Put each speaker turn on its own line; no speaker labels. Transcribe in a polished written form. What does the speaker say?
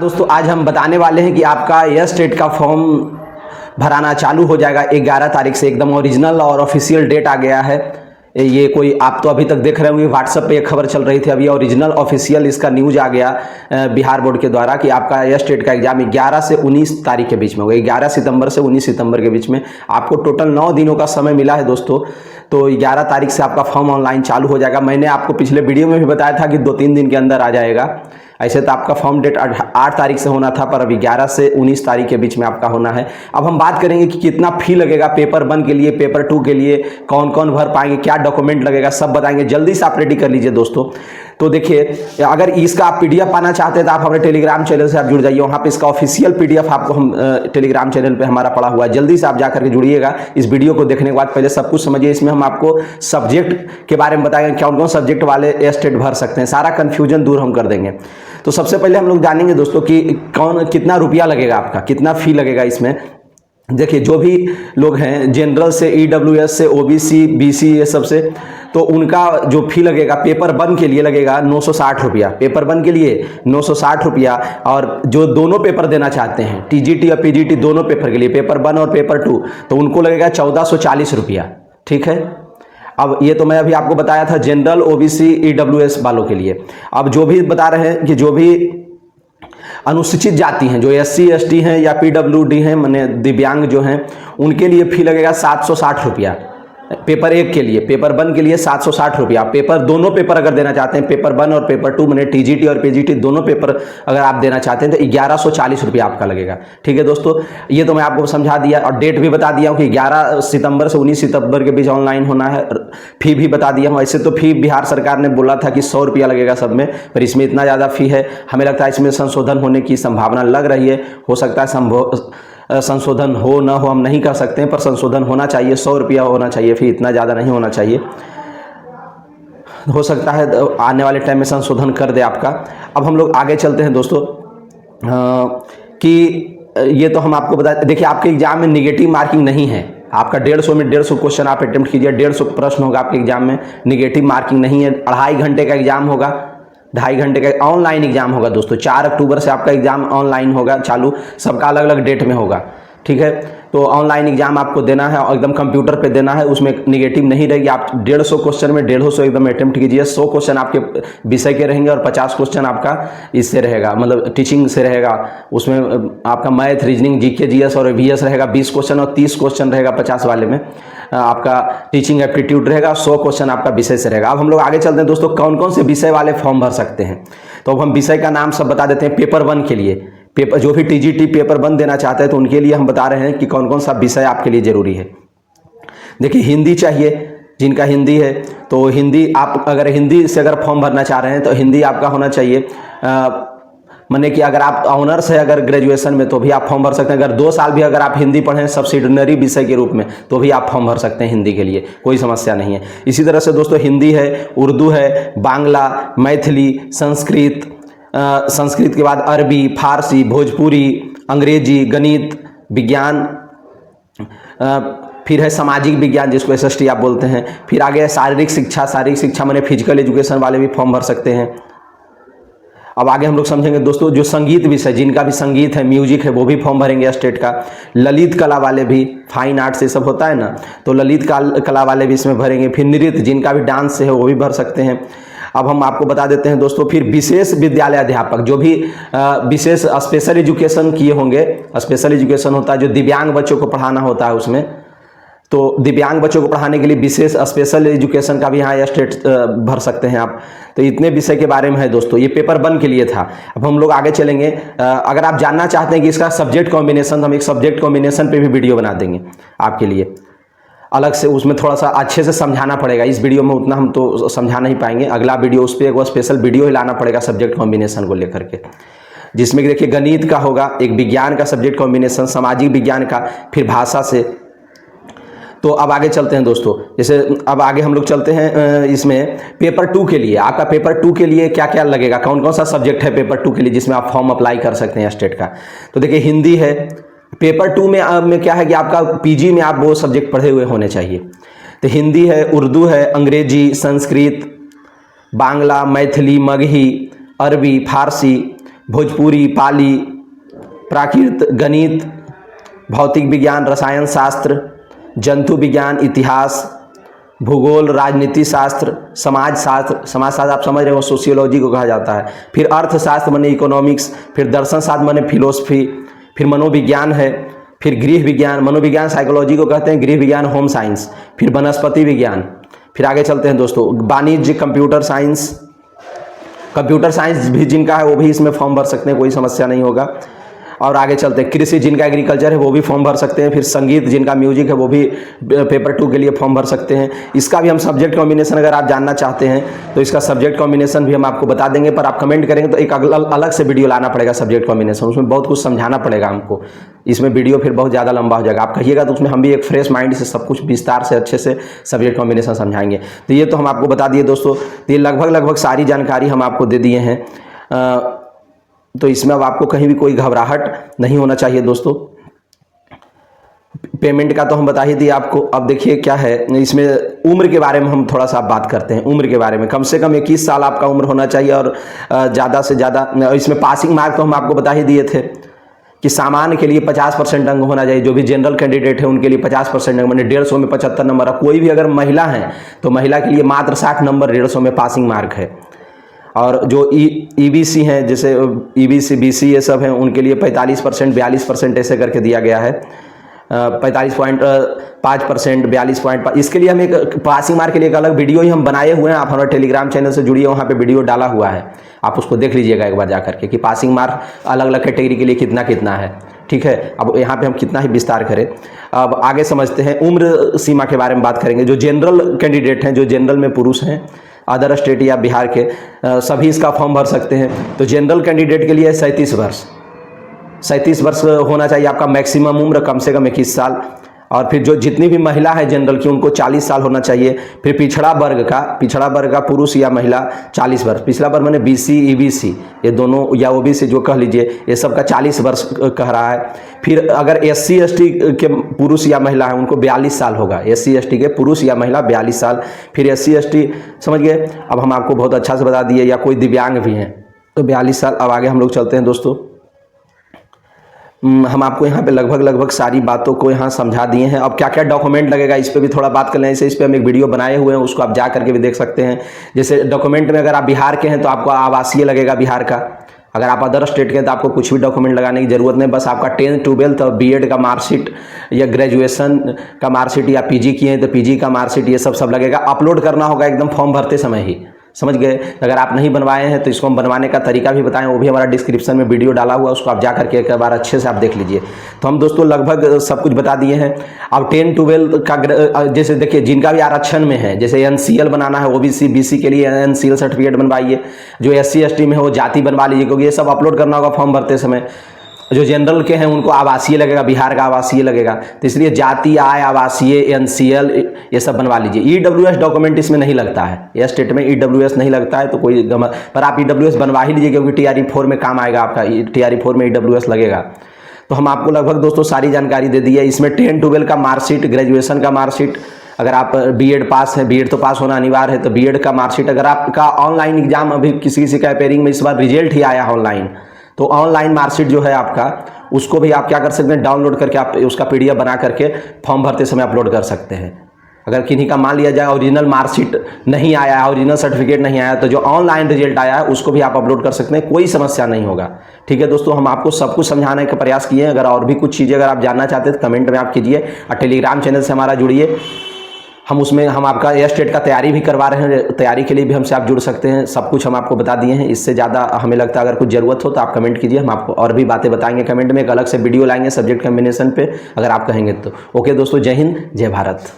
दोस्तों आज हम बताने वाले हैं कि आपका यस टेट का फॉर्म भराना चालू हो जाएगा 11 तारीख से। एकदम ओरिजिनल और ऑफिशियल डेट आ गया है। ये कोई आप तो अभी तक देख रहे होंगे व्हाट्सएप पे एक खबर चल रही थी, अभी ओरिजिनल ऑफिशियल इसका न्यूज आ गया बिहार बोर्ड के द्वारा कि आपका यस टेट का एग्जाम 11 से 19 तारीख के बीच में होगा। 11 सितंबर से 19 सितंबर के बीच में आपको टोटल 9 दिनों का समय मिला है दोस्तों। तो 11 तारीख से आपका फॉर्म ऑनलाइन चालू हो जाएगा। मैंने आपको पिछले वीडियो में भी बताया था कि 2-3 दिन के अंदर आ जाएगा। ऐसे तो आपका फॉर्म डेट 8 तारीख से होना था, पर अभी 11 से 19 तारीख के बीच में आपका होना है। अब हम बात करेंगे कि कितना फी लगेगा पेपर 1 के लिए, पेपर 2 के लिए, कौन कौन भर पाएंगे, क्या डॉक्यूमेंट लगेगा, सब बताएंगे। जल्दी से आप रेडी कर लीजिए दोस्तों। तो देखिए, अगर इसका आप पीडीएफ पाना चाहते हैं तो आप हमारे टेलीग्राम चैनल से आप जुड़ जाइए। वहाँ पे इसका ऑफिशियल पीडीएफ आपको हम टेलीग्राम चैनल पे हमारा पड़ा हुआ है। जल्दी से आप जाकर के जुड़िएगा। इस वीडियो को देखने के बाद पहले सब कुछ समझिए। इसमें हम आपको सब्जेक्ट के बारे में बताएंगे, कौन कौन सब्जेक्ट वाले यस टेट भर सकते हैं, सारा कन्फ्यूजन दूर हम कर देंगे। तो सबसे पहले हम लोग जानेंगे दोस्तों कि कितना रुपया लगेगा, आपका कितना फी लगेगा इसमें। देखिए, जो भी लोग हैं जनरल से, ईडब्ल्यूएस से, ओबीसी, बीसी, ये सब से, तो उनका जो फी लगेगा पेपर 1 के लिए लगेगा 960 रुपया। पेपर 1 के लिए 960 रुपया। और जो दोनों पेपर देना चाहते हैं, टीजीटी और पीजीटी दोनों पेपर के लिए, पेपर 1 और पेपर 2, तो उनको लगेगा 1440 रुपया। ठीक है। अब ये तो मैं अभी आपको बताया था जनरल, ओबीसी, ईडब्ल्यूएस वालों के लिए। अब जो भी बता रहे हैं कि जो भी अनुसूचित जाति हैं, जो एससी एसटी हैं या पीडब्ल्यूडी हैं, माने दिव्यांग जो हैं, उनके लिए फी लगेगा 760 रुपया पेपर 1 के लिए। पेपर 1 के लिए 760 रुपया। पेपर दोनों पेपर अगर देना चाहते हैं, पेपर 1 और पेपर 2, माने टीजीटी और पीजीटी दोनों पेपर अगर आप देना चाहते हैं तो 1140 रुपया आपका लगेगा। ठीक है दोस्तों, ये तो मैं आपको समझा दिया और डेट भी बता दिया हूँ कि 11 सितंबर से 19 सितंबर के बीच ऑनलाइन होना है। फी भी बता दिया हूँ। ऐसे तो फी बिहार सरकार ने बोला था कि 100 रुपया लगेगा सब में, पर इसमें इतना ज़्यादा फी है। हमें लगता है इसमें संशोधन होने की संभावना लग रही है। हो सकता है संशोधन हो ना हो, हम नहीं कर सकते हैं, पर संशोधन होना चाहिए। 100 रुपया होना चाहिए फी, इतना ज़्यादा नहीं होना चाहिए। हो सकता है आने वाले टाइम में संशोधन कर दे आपका। अब हम लोग आगे चलते हैं दोस्तों कि ये तो हम आपको बता, देखिए आपके एग्जाम में निगेटिव मार्किंग नहीं है। आपका 150 में 150 क्वेश्चन आप अटेम्प्ट कीजिए, 150 प्रश्न होगा आपके एग्जाम में। निगेटिव मार्किंग नहीं है। 2.5 घंटे का एग्जाम होगा, 2.5 घंटे का ऑनलाइन एग्जाम होगा दोस्तों। 4 अक्टूबर से आपका एग्जाम ऑनलाइन होगा चालू, सबका अलग अलग डेट में होगा। ठीक है, तो ऑनलाइन एग्जाम आपको देना है और एकदम कंप्यूटर पे देना है। उसमें निगेटिव नहीं रहेगी। आप 150 क्वेश्चन में 150 एकदम अटेम्प्ट कीजिए। 100 क्वेश्चन आपके विषय के रहेंगे और 50 क्वेश्चन आपका इससे रहेगा, मतलब टीचिंग से रहेगा। उसमें आपका मैथ, रीजनिंग, जीके, जीएस और वीएस रहेगा 20 क्वेश्चन, और 30 क्वेश्चन रहेगा 50 वाले में आपका टीचिंग एप्टीट्यूड रहेगा। 100 क्वेश्चन आपका विषय से रहेगा। अब हम लोग आगे चलते हैं दोस्तों, कौन कौन से विषय वाले फॉर्म भर सकते हैं। तो अब हम विषय का नाम सब बता देते हैं। पेपर 1 के लिए, पेपर जो भी टीजीटी पेपर 1 देना चाहते हैं तो उनके लिए हम बता रहे हैं कि कौन कौन सा विषय आपके लिए जरूरी है। देखिए, हिंदी चाहिए, जिनका हिंदी है तो हिंदी, आप अगर हिंदी से अगर फॉर्म भरना चाह रहे हैं तो हिंदी आपका होना चाहिए। माने कि अगर आप ऑनर्स है अगर ग्रेजुएशन में तो भी आप फॉर्म भर सकते हैं। अगर 2 साल भी अगर आप हिंदी पढ़ें सब्सिडिनरी विषय के रूप में तो भी आप फॉर्म भर सकते हैं हिंदी के लिए, कोई समस्या नहीं है। इसी तरह से दोस्तों हिंदी है, उर्दू है, बांग्ला, मैथिली, संस्कृत, संस्कृत के बाद अरबी, फारसी, भोजपुरी, अंग्रेजी, गणित, विज्ञान, फिर है सामाजिक विज्ञान जिसको एसएसटी आप बोलते हैं। फिर आगे है शारीरिक शिक्षा। शारीरिक शिक्षा माने फिजिकल एजुकेशन वाले भी फॉर्म भर सकते हैं। अब आगे हम लोग समझेंगे दोस्तों जो संगीत विषय, जिनका भी संगीत है, म्यूजिक है, वो भी फॉर्म भरेंगे स्टेट का। ललित कला वाले भी, फाइन आर्ट्स ये सब होता है ना, तो ललित कला वाले भी इसमें भरेंगे। फिर नृत्य, जिनका भी डांस है वो भी भर सकते हैं। अब हम आपको बता देते हैं दोस्तों, फिर विशेष विद्यालय अध्यापक, जो भी विशेष स्पेशल एजुकेशन किए होंगे। स्पेशल एजुकेशन होता है जो दिव्यांग बच्चों को पढ़ाना होता है उसमें, तो दिव्यांग बच्चों को पढ़ाने के लिए विशेष स्पेशल एजुकेशन का भी यहाँ स्टेट भर सकते हैं आप। तो इतने विषय के बारे में है दोस्तों। ये पेपर 1 के लिए था। अब हम लोग आगे चलेंगे। अगर आप जानना चाहते हैं कि इसका सब्जेक्ट कॉम्बिनेशन, हम एक सब्जेक्ट कॉम्बिनेशन पे भी वीडियो बना देंगे आपके लिए अलग से। उसमें थोड़ा सा अच्छे से समझाना पड़ेगा, इस वीडियो में उतना हम तो समझा नहीं पाएंगे। अगला वीडियो उस पर एक स्पेशल वीडियो ही लाना पड़ेगा सब्जेक्ट कॉम्बिनेशन को लेकर के, जिसमें देखिए गणित का होगा, एक विज्ञान का सब्जेक्ट कॉम्बिनेशन, सामाजिक विज्ञान का, फिर भाषा से। तो अब आगे चलते हैं दोस्तों। जैसे अब आगे हम लोग चलते हैं इसमें पेपर 2 के लिए। आपका पेपर 2 के लिए क्या क्या लगेगा, कौन कौन सा सब्जेक्ट है पेपर 2 के लिए जिसमें आप फॉर्म अप्लाई कर सकते हैं स्टेट का। तो देखिए हिंदी है। पेपर 2 में क्या है कि आपका पीजी में आप वो सब्जेक्ट पढ़े हुए होने चाहिए। तो हिंदी है, उर्दू है, अंग्रेजी, संस्कृत, बांग्ला, मैथिली, मगही, अरबी, फारसी, भोजपुरी, पाली, प्राकृत, गणित, भौतिक विज्ञान, रसायन शास्त्र, जंतु विज्ञान, इतिहास, भूगोल, राजनीति शास्त्र, समाज शास्त्र आप समझ रहे हो, सोशियोलॉजी को कहा जाता है। फिर अर्थशास्त्र माने इकोनॉमिक्स, फिर दर्शन शास्त्र माने फिलोसफी, फिर मनोविज्ञान है, फिर गृह विज्ञान, मनोविज्ञान साइकोलॉजी को कहते हैं, गृह विज्ञान होम साइंस, फिर वनस्पति विज्ञान। फिर आगे चलते हैं दोस्तों, वाणिज्य, कंप्यूटर साइंस भी जिनका है वो भी इसमें फॉर्म भर सकते हैं, कोई समस्या नहीं होगा। और आगे चलते हैं, कृषि जिनका एग्रीकल्चर है वो भी फॉर्म भर सकते हैं। फिर संगीत जिनका म्यूजिक है वो भी पेपर 2 के लिए फॉर्म भर सकते हैं। इसका भी हम सब्जेक्ट कॉम्बिनेशन अगर आप जानना चाहते हैं तो इसका सब्जेक्ट कॉम्बिनेशन भी हम आपको बता देंगे, पर आप कमेंट करेंगे तो एक अलग से वीडियो लाना पड़ेगा सब्जेक्ट कॉम्बिनेशन, उसमें बहुत कुछ समझाना पड़ेगा हमको, इसमें वीडियो फिर बहुत ज़्यादा लंबा हो जाएगा। आप कहिएगा तो उसमें हम भी एक फ्रेश माइंड से सब कुछ विस्तार से अच्छे से सब्जेक्ट कॉम्बिनेशन समझाएंगे। तो ये तो हम आपको बता दिए दोस्तों, तो ये लगभग सारी जानकारी हम आपको दे दिए हैं। तो इसमें अब आपको कहीं भी कोई घबराहट नहीं होना चाहिए दोस्तों। पेमेंट का तो हम बता ही दिए आपको। अब देखिए क्या है इसमें, उम्र के बारे में हम थोड़ा सा बात करते हैं। उम्र के बारे में कम से कम 21 साल आपका उम्र होना चाहिए, और ज़्यादा से ज़्यादा इसमें पासिंग मार्क तो हम आपको बता ही दिए थे कि सामान्य के लिए 50% अंक होना चाहिए। जो भी जनरल कैंडिडेट है उनके लिए 50% अंक, मैंने 150 में 75 नंबर है। कोई भी अगर महिला है तो महिला के लिए मात्र 60 नंबर 150 में पासिंग मार्क है। और जो ईबीसी हैं, जैसे ईबीसी, बीसी ये सब हैं, उनके लिए 45%, 42% ऐसे करके दिया गया है। 45.5%, 42.5। इसके लिए हम एक पासिंग मार्क के लिए एक अलग वीडियो ही हम बनाए हुए हैं। आप हमारे टेलीग्राम चैनल से जुड़िए, वहाँ पे वीडियो डाला हुआ है, आप उसको देख लीजिएगा एक बार जा करके कि पासिंग मार्क अलग अलग कैटेगरी के लिए कितना कितना है। ठीक है, अब यहाँ पे हम कितना ही विस्तार करें। अब आगे समझते हैं, उम्र सीमा के बारे में बात करेंगे। जो जनरल कैंडिडेट हैं, जो जनरल में पुरुष हैं, अदर स्टेट या बिहार के सभी इसका फॉर्म भर सकते हैं। तो जनरल कैंडिडेट के लिए 37 वर्ष होना चाहिए आपका मैक्सिमम उम्र, कम से कम 21 साल। और फिर जो जितनी भी महिला है जनरल की, उनको 40 साल होना चाहिए। फिर पिछड़ा वर्ग का पुरुष या महिला 40 वर्ष। पिछड़ा वर्ग मैंने बीसी, ईबीसी ये दोनों, या ओबीसी जो कह लीजिए, ये सब का 40 वर्ष कह रहा है। फिर अगर SC ST के पुरुष या महिला है उनको 42 साल होगा। SC ST के पुरुष या महिला 42 साल। फिर SC ST समझ गए। अब हम आपको बहुत अच्छा से बता दिए, या कोई दिव्यांग भी हैं तो 42 साल। अब आगे हम लोग चलते हैं दोस्तों। हम आपको यहाँ पे लगभग सारी बातों को यहाँ समझा दिए हैं। अब क्या क्या डॉक्यूमेंट लगेगा इस पे भी थोड़ा बात कर लें। इस पे हम एक वीडियो बनाए हुए हैं, उसको आप जा करके भी देख सकते हैं। जैसे डॉक्यूमेंट में अगर आप बिहार के हैं तो आपको आवासीय लगेगा बिहार का। अगर आप अदर स्टेट के हैं तो आपको कुछ भी डॉक्यूमेंट लगाने की जरूरत नहीं, बस आपका 10th 12th और बीएड का मार्कशीट या ग्रेजुएशन का मार्कशीट, या पीजी किए हैं तो पीजी का मार्कशीट, ये सब लगेगा। अपलोड करना होगा एकदम फॉर्म भरते समय ही, समझ गए। अगर आप नहीं बनवाए हैं तो इसको हम बनवाने का तरीका भी बताएं, वो भी हमारा डिस्क्रिप्शन में वीडियो डाला हुआ है, उसको आप जा करके एक बार अच्छे से आप देख लीजिए। तो हम दोस्तों लगभग सब कुछ बता दिए हैं। अब 10 12 का जैसे देखिए, जिनका भी आरक्षण में है, जैसे NCL बनाना है ओबीसी बीसी के लिए NCL सर्टिफिकेट बनवाइए। जो SC ST में है वो जाति बनवा लीजिए, क्योंकि ये सब अपलोड करना होगा फॉर्म भरते समय। जो जनरल के हैं उनको आवासीय लगेगा, बिहार का आवासीय लगेगा, तो इसलिए जाति, आय, आवासीय, NCL ये सब बनवा लीजिए। EWS डॉक्यूमेंट इसमें नहीं लगता है, यह स्टेट में EWS नहीं लगता है, तो कोई पर आप EWS बनवा ही लीजिए, क्योंकि TRE 4 में काम आएगा आपका। TRE 4 में EWS लगेगा। तो हम आपको लगभग दोस्तों सारी जानकारी दे दी है। इसमें 10 12 का मार्कशीट, ग्रेजुएशन का मार्कशीट, अगर आप बीएड पास है, बीएड तो पास होना अनिवार्य है, तो बीएड का मार्कशीट। अगर आपका ऑनलाइन एग्जाम अभी किसी का अपेयरिंग में इस बार रिजल्ट ही आया ऑनलाइन, तो ऑनलाइन मार्कशीट जो है आपका, उसको भी आप क्या कर सकते हैं, डाउनलोड करके आप उसका PDF बना करके फॉर्म भरते समय अपलोड कर सकते हैं। अगर किन्हीं का मान लिया जाए ओरिजिनल मार्कशीट नहीं आया है, ओरिजिनल सर्टिफिकेट नहीं आया, तो जो ऑनलाइन रिजल्ट आया है उसको भी आप अपलोड कर सकते हैं, कोई समस्या नहीं होगा। ठीक है दोस्तों, हम आपको सब कुछ समझाने का प्रयास किए हैं। अगर और भी कुछ चीज़ें अगर आप जानना चाहते हैं तो कमेंट में आप कीजिए, और टेलीग्राम चैनल से हमारा जुड़िए। हम आपका एयर स्टेट का तैयारी भी करवा रहे हैं, तैयारी के लिए भी हमसे आप जुड़ सकते हैं। सब कुछ हम आपको बता दिए हैं। इससे ज़्यादा हमें लगता है अगर कुछ ज़रूरत हो तो आप कमेंट कीजिए, हम आपको और भी बातें बताएंगे कमेंट में। एक अलग से वीडियो लाएंगे सब्जेक्ट कॉम्बिनेशन पे, अगर आप कहेंगे तो। ओके दोस्तों, जय हिंद, जय भारत।